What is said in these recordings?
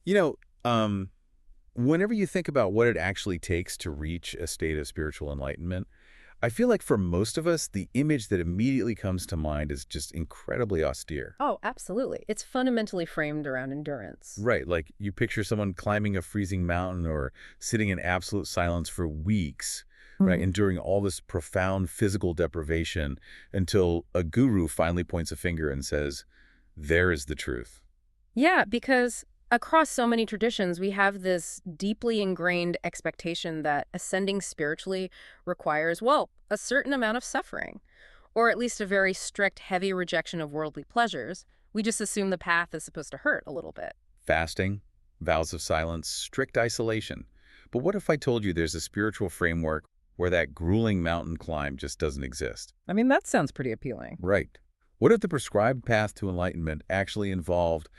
You know, um, whenever you think about what it actually takes to reach a state of spiritual enlightenment, I feel like for most of us, the image that immediately comes to mind is just incredibly austere. Oh, absolutely. It's fundamentally framed around endurance. Right, like you picture someone climbing a freezing mountain or sitting in absolute silence for weeks, right, Mhm. enduring all this profound physical deprivation until a guru finally points a finger and says, there is the truth. Yeah, because across so many traditions, we have this deeply ingrained expectation that ascending spiritually requires, well, a certain amount of suffering, or at least a very strict, heavy rejection of worldly pleasures. We just assume the path is supposed to hurt a little bit. Fasting, vows of silence, strict isolation. But what if I told you there's a spiritual framework where that grueling mountain climb just doesn't exist? I mean, that sounds pretty appealing. Right. What if the prescribed path to enlightenment actually involved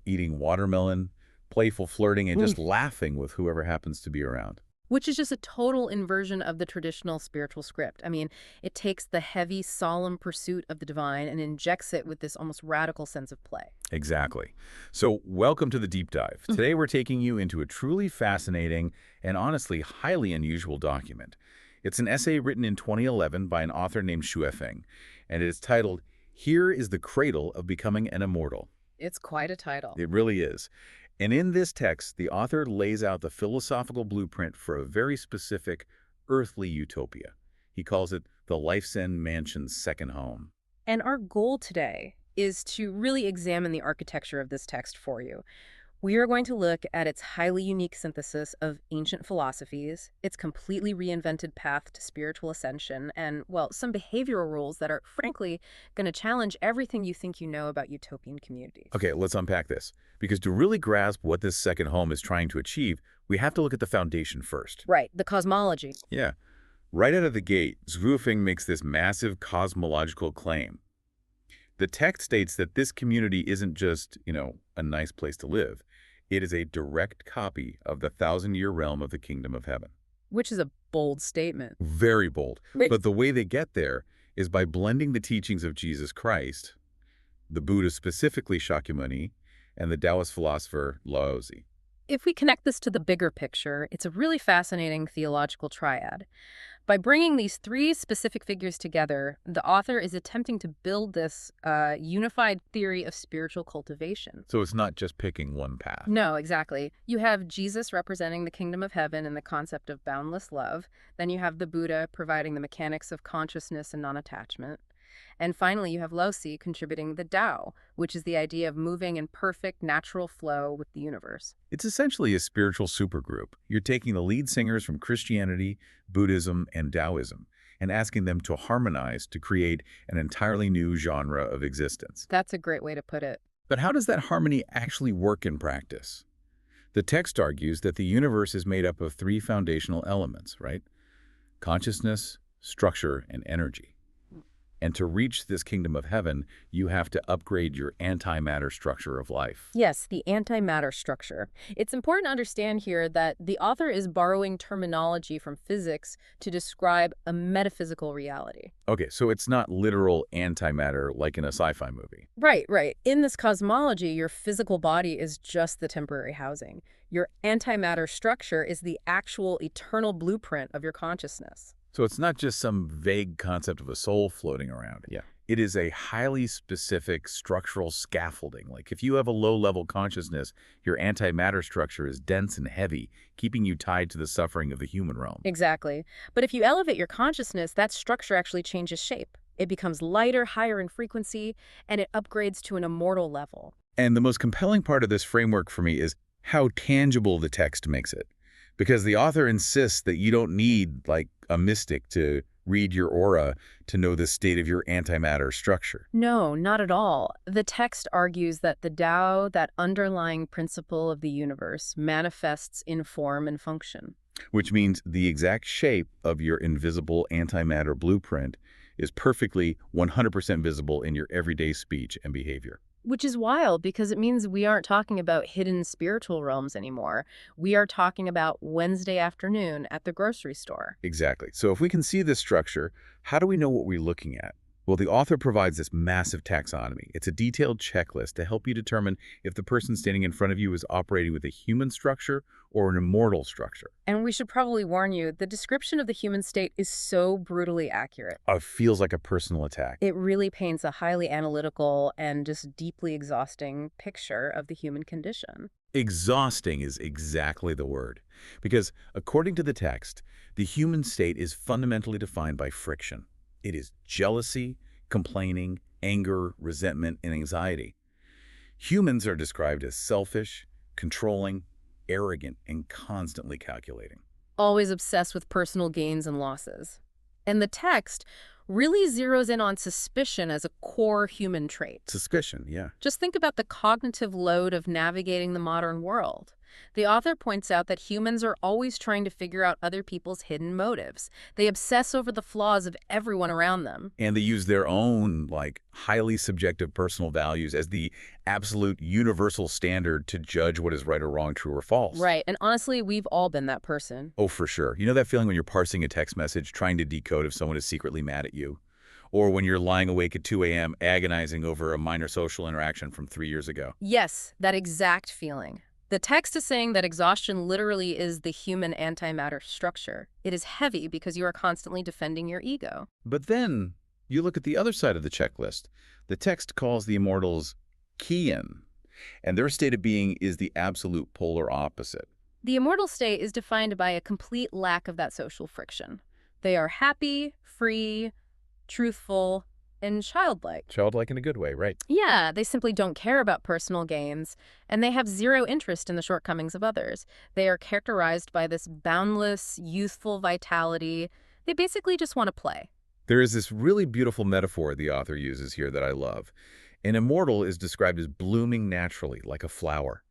eating watermelon, playful flirting, and Mm. just laughing with whoever happens to be around? Which is just a total inversion of the traditional spiritual script. I mean, it takes the heavy, solemn pursuit of the divine and injects it with this almost radical sense of play. Exactly. So welcome to the deep dive. Today we're taking you into a truly fascinating and honestly highly unusual document. It's an essay written in 2011 by an author named Feng, and it is titled, Here is the Cradle of Becoming an Immortal. It's quite a title. It really is. And in this text, the author lays out the philosophical blueprint for a very specific earthly utopia. He calls it the Life's End Mansion's second home. And our goal today is to really examine the architecture of this text for you. We are going to look at its highly unique synthesis of ancient philosophies, its completely reinvented path to spiritual ascension, and, well, some behavioral rules that are, frankly, going to challenge everything you think you know about utopian communities. Okay, let's unpack this. Because to really grasp what this second home is trying to achieve, we have to look at the foundation first. Right, the cosmology. Yeah. Right out of the gate, Zhuofeng makes this massive cosmological claim. The text states that this community isn't just, a nice place to live. It is a direct copy of the thousand-year realm of the kingdom of heaven. Which is a bold statement. Very bold. Right. But the way they get there is by blending the teachings of Jesus Christ, the Buddha, specifically Shakyamuni, and the Taoist philosopher Laozi. If we connect this to the bigger picture, it's a really fascinating theological triad. By bringing these three specific figures together, the author is attempting to build this unified theory of spiritual cultivation. So it's not just picking one path. No, exactly. You have Jesus representing the kingdom of heaven and the concept of boundless love. Then you have the Buddha providing the mechanics of consciousness and non-attachment. And finally, you have Losi contributing the Tao, which is the idea of moving in perfect natural flow with the universe. It's essentially a spiritual supergroup. You're taking the lead singers from Christianity, Buddhism, and Taoism and asking them to harmonize to create an entirely new genre of existence. That's a great way to put it. But how does that harmony actually work in practice? The text argues that the universe is made up of three foundational elements, right? Consciousness, structure, and energy. And to reach this kingdom of heaven, you have to upgrade your antimatter structure of life. Yes, the antimatter structure. It's important to understand here that the author is borrowing terminology from physics to describe a metaphysical reality. Okay, so it's not literal antimatter like in a sci-fi movie. Right, right. In this cosmology, your physical body is just the temporary housing. Your antimatter structure is the actual eternal blueprint of your consciousness. So it's not just some vague concept of a soul floating around. Yeah. It is a highly specific structural scaffolding. Like if you have a low-level consciousness, your antimatter structure is dense and heavy, keeping you tied to the suffering of the human realm. Exactly. But if you elevate your consciousness, that structure actually changes shape. It becomes lighter, higher in frequency, and it upgrades to an immortal level. And the most compelling part of this framework for me is how tangible the text makes it. Because the author insists that you don't need, like, a mystic to read your aura to know the state of your antimatter structure. No, not at all. The text argues that the Tao, that underlying principle of the universe, manifests in form and function. Which means the exact shape of your invisible antimatter blueprint is perfectly 100% visible in your everyday speech and behavior. Which is wild because it means we aren't talking about hidden spiritual realms anymore. We are talking about Wednesday afternoon at the grocery store. Exactly. So if we can see this structure, how do we know what we're looking at? Well, the author provides this massive taxonomy. It's a detailed checklist to help you determine if the person standing in front of you is operating with a human structure or an immortal structure. And we should probably warn you, the description of the human state is so brutally accurate. Feels like a personal attack. It really paints a highly analytical and just deeply exhausting picture of the human condition. Exhausting is exactly the word. Because according to the text, the human state is fundamentally defined by friction. It is jealousy, complaining, anger, resentment, and anxiety. Humans are described as selfish, controlling, arrogant, and constantly calculating. Always obsessed with personal gains and losses. And the text really zeroes in on suspicion as a core human trait. Suspicion, yeah. Just think about the cognitive load of navigating the modern world. The author points out that humans are always trying to figure out other people's hidden motives. They obsess over the flaws of everyone around them. And they use their own, highly subjective personal values as the absolute universal standard to judge what is right or wrong, true or false. Right, and honestly, we've all been that person. Oh, for sure. You know that feeling when you're parsing a text message, trying to decode if someone is secretly mad at you? Or when you're lying awake at 2 a.m. agonizing over a minor social interaction from 3 years ago? Yes, that exact feeling. The text is saying that exhaustion literally is the human antimatter structure. It is heavy because you are constantly defending your ego. But then you look at the other side of the checklist. The text calls the immortals Kian, and their state of being is the absolute polar opposite. The immortal state is defined by a complete lack of that social friction. They are happy, free, truthful, and childlike. Childlike in a good way, right? Yeah, they simply don't care about personal gains, and they have zero interest in the shortcomings of others. They are characterized by this boundless, youthful vitality. They basically just want to play. There is this really beautiful metaphor the author uses here that I love. An immortal is described as blooming naturally, like a flower.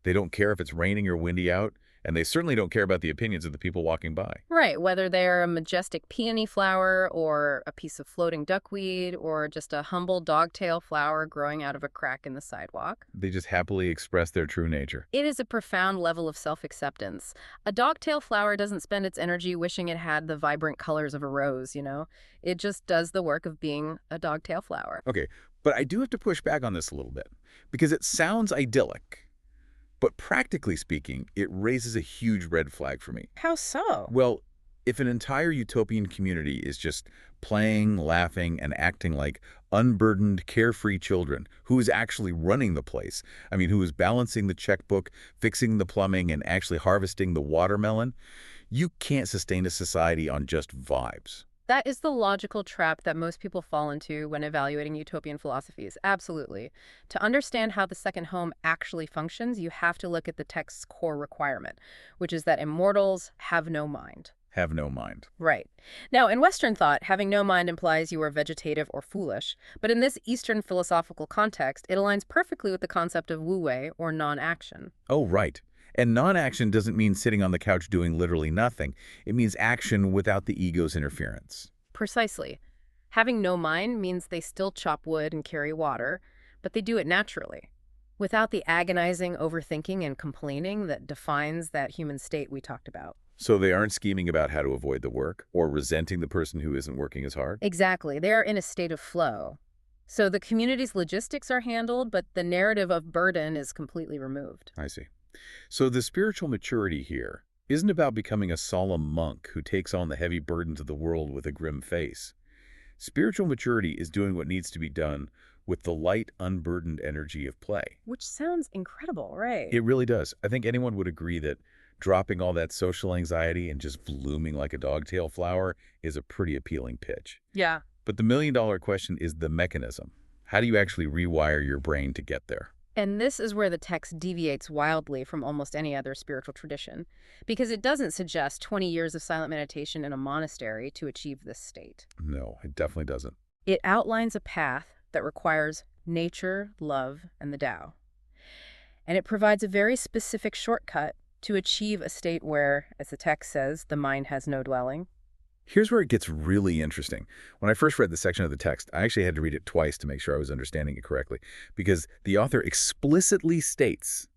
They don't care if it's raining or windy out, and they certainly don't care about the opinions of the people walking by. Right, whether they're a majestic peony flower or a piece of floating duckweed or just a humble dogtail flower growing out of a crack in the sidewalk. They just happily express their true nature. It is a profound level of self-acceptance. A dogtail flower doesn't spend its energy wishing it had the vibrant colors of a rose, you know? It just does the work of being a dogtail flower. Okay, but I do have to push back on this a little bit, because it sounds idyllic. But practically speaking, it raises a huge red flag for me. How so? Well, if an entire utopian community is just playing, laughing, and acting like unburdened, carefree children, who is actually running the place? I mean, who is balancing the checkbook, fixing the plumbing, and actually harvesting the watermelon? You can't sustain a society on just vibes. That is the logical trap that most people fall into when evaluating utopian philosophies. Absolutely. To understand how the second home actually functions, you have to look at the text's core requirement, which is that immortals have no mind. Have no mind. Right. Now, in Western thought, having no mind implies you are vegetative or foolish. But in this Eastern philosophical context, it aligns perfectly with the concept of wu-wei, or non-action. Oh, right. And non-action doesn't mean sitting on the couch doing literally nothing. It means action without the ego's interference. Precisely. Having no mind means they still chop wood and carry water, but they do it naturally, without the agonizing overthinking and complaining that defines that human state we talked about. So they aren't scheming about how to avoid the work or resenting the person who isn't working as hard? Exactly. They are in a state of flow. So the community's logistics are handled, but the narrative of burden is completely removed. I see. So the spiritual maturity here isn't about becoming a solemn monk who takes on the heavy burdens of the world with a grim face. Spiritual maturity is doing what needs to be done with the light, unburdened energy of play. Which sounds incredible, right? It really does. I think anyone would agree that dropping all that social anxiety and just blooming like a dogtail flower is a pretty appealing pitch. Yeah. But the million-dollar question is the mechanism. How do you actually rewire your brain to get there? And this is where the text deviates wildly from almost any other spiritual tradition, because it doesn't suggest 20 years of silent meditation in a monastery to achieve this state. No, it definitely doesn't. It outlines a path that requires nature, love, and the Tao. And it provides a very specific shortcut to achieve a state where, as the text says, the mind has no dwelling. Here's where it gets really interesting. When I first read the section of the text, I actually had to read it twice to make sure I was understanding it correctly, because the author explicitly states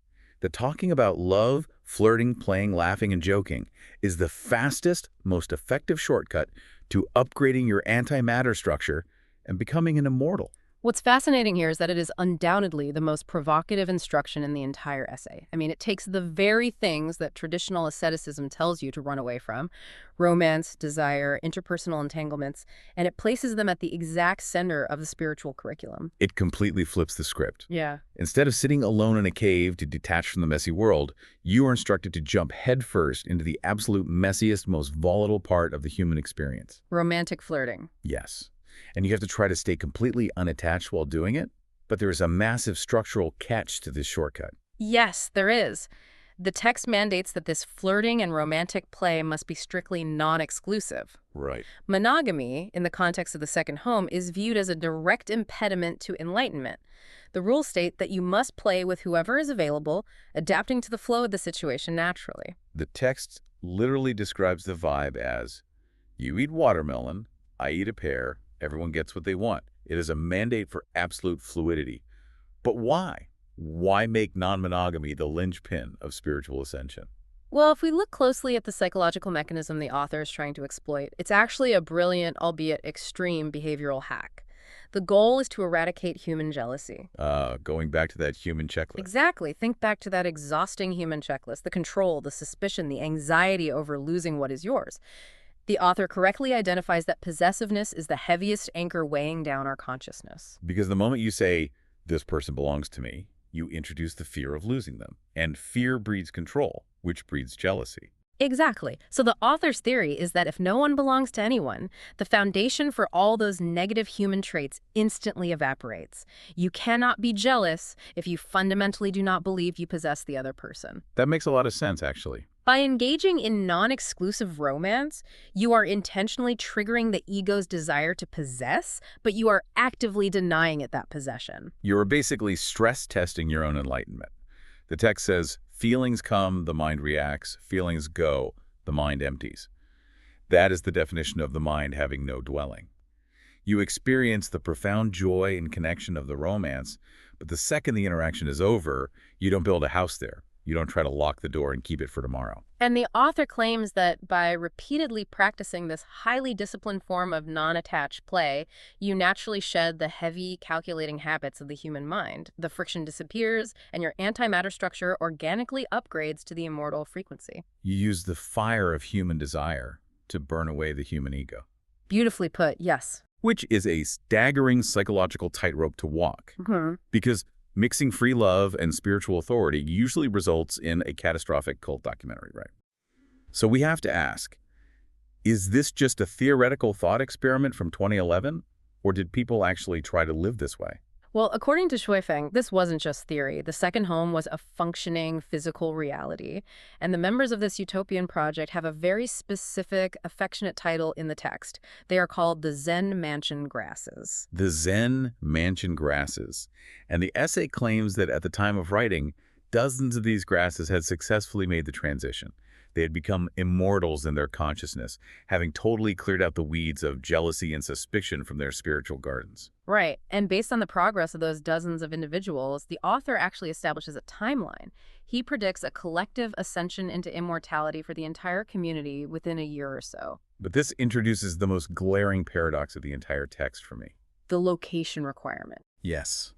that talking about love, flirting, playing, laughing, and joking is the fastest, most effective shortcut to upgrading your antimatter structure and becoming an immortal. What's fascinating here is that it is undoubtedly the most provocative instruction in the entire essay. I mean, it takes the very things that traditional asceticism tells you to run away from, romance, desire, interpersonal entanglements, and it places them at the exact center of the spiritual curriculum. It completely flips the script. Yeah. Instead of sitting alone in a cave to detach from the messy world, you are instructed to jump headfirst into the absolute messiest, most volatile part of the human experience. Romantic flirting. Yes. And you have to try to stay completely unattached while doing it, but there is a massive structural catch to this shortcut. Yes, there is. The text mandates that this flirting and romantic play must be strictly non-exclusive. Right. Monogamy, in the context of the second home, is viewed as a direct impediment to enlightenment. The rules state that you must play with whoever is available, adapting to the flow of the situation naturally. The text literally describes the vibe as, you eat watermelon, I eat a pear, everyone gets what they want. It is a mandate for absolute fluidity. But why? Why make non-monogamy the linchpin of spiritual ascension? Well, if we look closely at the psychological mechanism the author is trying to exploit, it's actually a brilliant, albeit extreme, behavioral hack. The goal is to eradicate human jealousy. Going back to that human checklist. Exactly. Think back to that exhausting human checklist, the control, the suspicion, the anxiety over losing what is yours. The author correctly identifies that possessiveness is the heaviest anchor weighing down our consciousness. Because the moment you say, this person belongs to me, you introduce the fear of losing them. And fear breeds control, which breeds jealousy. Exactly. So the author's theory is that if no one belongs to anyone, the foundation for all those negative human traits instantly evaporates. You cannot be jealous if you fundamentally do not believe you possess the other person. That makes a lot of sense, actually. By engaging in non-exclusive romance, you are intentionally triggering the ego's desire to possess, but you are actively denying it that possession. You're basically stress testing your own enlightenment. The text says, feelings come, the mind reacts. Feelings go, the mind empties. That is the definition of the mind having no dwelling. You experience the profound joy and connection of the romance, but the second the interaction is over, you don't build a house there. You don't try to lock the door and keep it for tomorrow. And the author claims that by repeatedly practicing this highly disciplined form of non-attached play, you naturally shed the heavy, calculating habits of the human mind. The friction disappears, and your antimatter structure organically upgrades to the immortal frequency. You use the fire of human desire to burn away the human ego. Beautifully put, yes. Which is a staggering psychological tightrope to walk. Because mixing free love and spiritual authority usually results in a catastrophic cult documentary, right? So we have to ask, is this just a theoretical thought experiment from 2011? Or did people actually try to live this way? Well, according to Shuifeng, this wasn't just theory. The second home was a functioning physical reality. And the members of this utopian project have a very specific, affectionate title in the text. They are called the Zen Mansion Grasses. The Zen Mansion Grasses. And the essay claims that at the time of writing, dozens of these grasses had successfully made the transition. They had become immortals in their consciousness, having totally cleared out the weeds of jealousy and suspicion from their spiritual gardens. Right. And based on the progress of those dozens of individuals, the author actually establishes a timeline. He predicts a collective ascension into immortality for the entire community within a year or so. But this introduces the most glaring paradox of the entire text for me. The location requirement. Yes.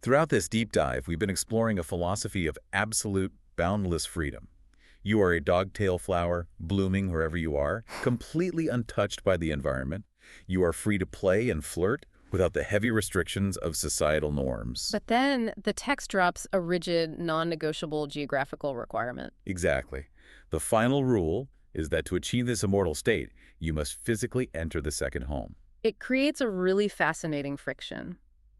Throughout this deep dive, we've been exploring a philosophy of absolute, boundless freedom. You are a dogtail flower, blooming wherever you are, completely untouched by the environment. You are free to play and flirt without the heavy restrictions of societal norms. But then the text drops a rigid, non-negotiable geographical requirement. Exactly. The final rule is that to achieve this immortal state, you must physically enter the second home. It creates a really fascinating friction.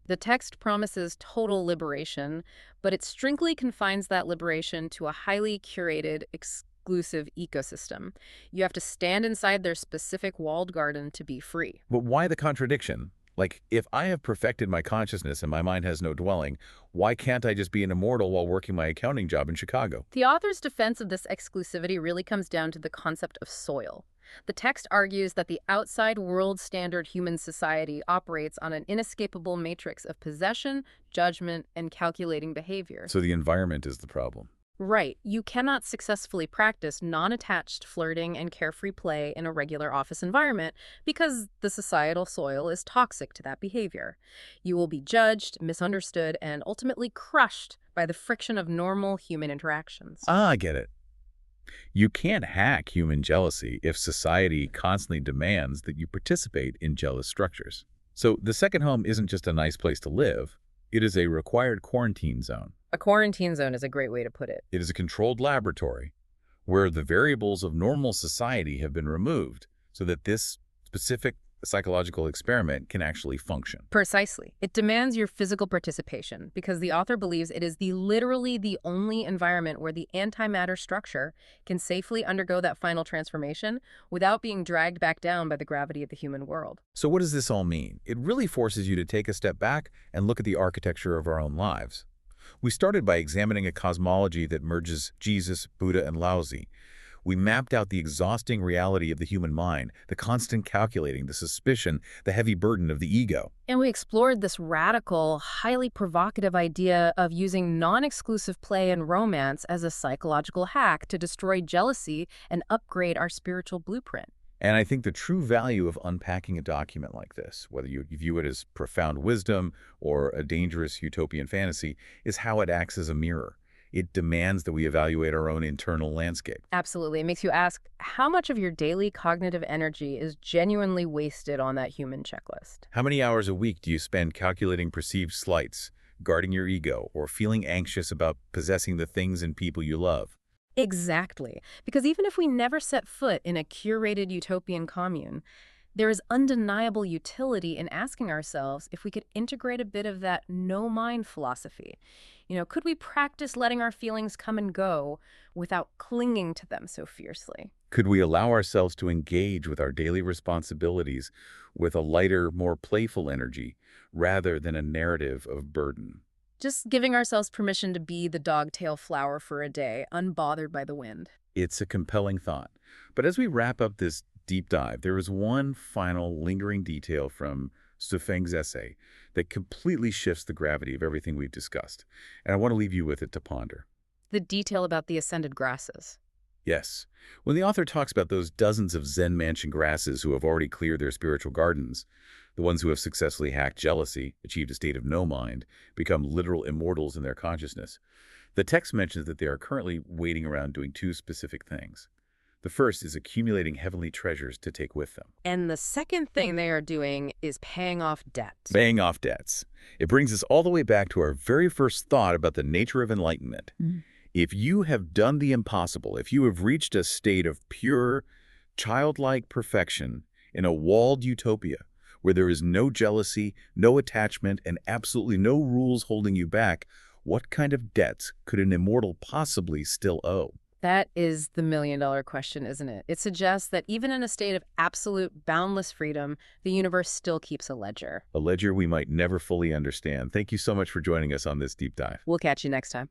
The text promises total liberation, but it strictly confines that liberation to a highly curated, exclusive ecosystem. You have to stand inside their specific walled garden to be free. But why the contradiction? Like, if I have perfected my consciousness and my mind has no dwelling, why can't I just be an immortal while working my accounting job in Chicago? The author's defense of this exclusivity really comes down to the concept of soil. The text argues that the outside world-standard human society operates on an inescapable matrix of possession, judgment, and calculating behavior. So the environment is the problem. Right. You cannot successfully practice non-attached flirting and carefree play in a regular office environment because the societal soil is toxic to that behavior. You will be judged, misunderstood, and ultimately crushed by the friction of normal human interactions. Ah, I get it. You can't hack human jealousy if society constantly demands that you participate in jealous structures. So the second home isn't just a nice place to live, it is a required quarantine zone. A quarantine zone is a great way to put it. It is a controlled laboratory where the variables of normal society have been removed so that this specific psychological experiment can actually function. Precisely. It demands your physical participation because the author believes it is literally the only environment where the antimatter structure can safely undergo that final transformation without being dragged back down by the gravity of the human world. So what does this all mean? It really forces you to take a step back and look at the architecture of our own lives. We started by examining a cosmology that merges Jesus, Buddha, and Laozi. We mapped out the exhausting reality of the human mind, the constant calculating, the suspicion, the heavy burden of the ego. And we explored this radical, highly provocative idea of using non-exclusive play and romance as a psychological hack to destroy jealousy and upgrade our spiritual blueprint. And I think the true value of unpacking a document like this, whether you view it as profound wisdom or a dangerous utopian fantasy, is how it acts as a mirror. It demands that we evaluate our own internal landscape. Absolutely. It makes you ask how much of your daily cognitive energy is genuinely wasted on that human checklist. How many hours a week do you spend calculating perceived slights, guarding your ego, or feeling anxious about possessing the things and people you love? Exactly. Because even if we never set foot in a curated utopian commune, there is undeniable utility in asking ourselves if we could integrate a bit of that no-mind philosophy. Could we practice letting our feelings come and go without clinging to them so fiercely? Could we allow ourselves to engage with our daily responsibilities with a lighter, more playful energy rather than a narrative of burden? Just giving ourselves permission to be the dogtail flower for a day, unbothered by the wind. It's a compelling thought. But as we wrap up this deep dive, there is one final lingering detail from Stufeng's essay that completely shifts the gravity of everything we've discussed. And I want to leave you with it to ponder. The detail about the ascended grasses. Yes, when the author talks about those dozens of Zen mansion grasses who have already cleared their spiritual gardens, the ones who have successfully hacked jealousy, achieved a state of no mind, become literal immortals in their consciousness, the text mentions that they are currently waiting around doing two specific things. The first is accumulating heavenly treasures to take with them. And the second thing they are doing is paying off debt. Paying off debts. It brings us all the way back to our very first thought about the nature of enlightenment. If you have done the impossible, if you have reached a state of pure, childlike perfection in a walled utopia where there is no jealousy, no attachment, and absolutely no rules holding you back, what kind of debts could an immortal possibly still owe? That is the million-dollar question, isn't it? It suggests that even in a state of absolute boundless freedom, the universe still keeps a ledger. A ledger we might never fully understand. Thank you so much for joining us on this deep dive. We'll catch you next time.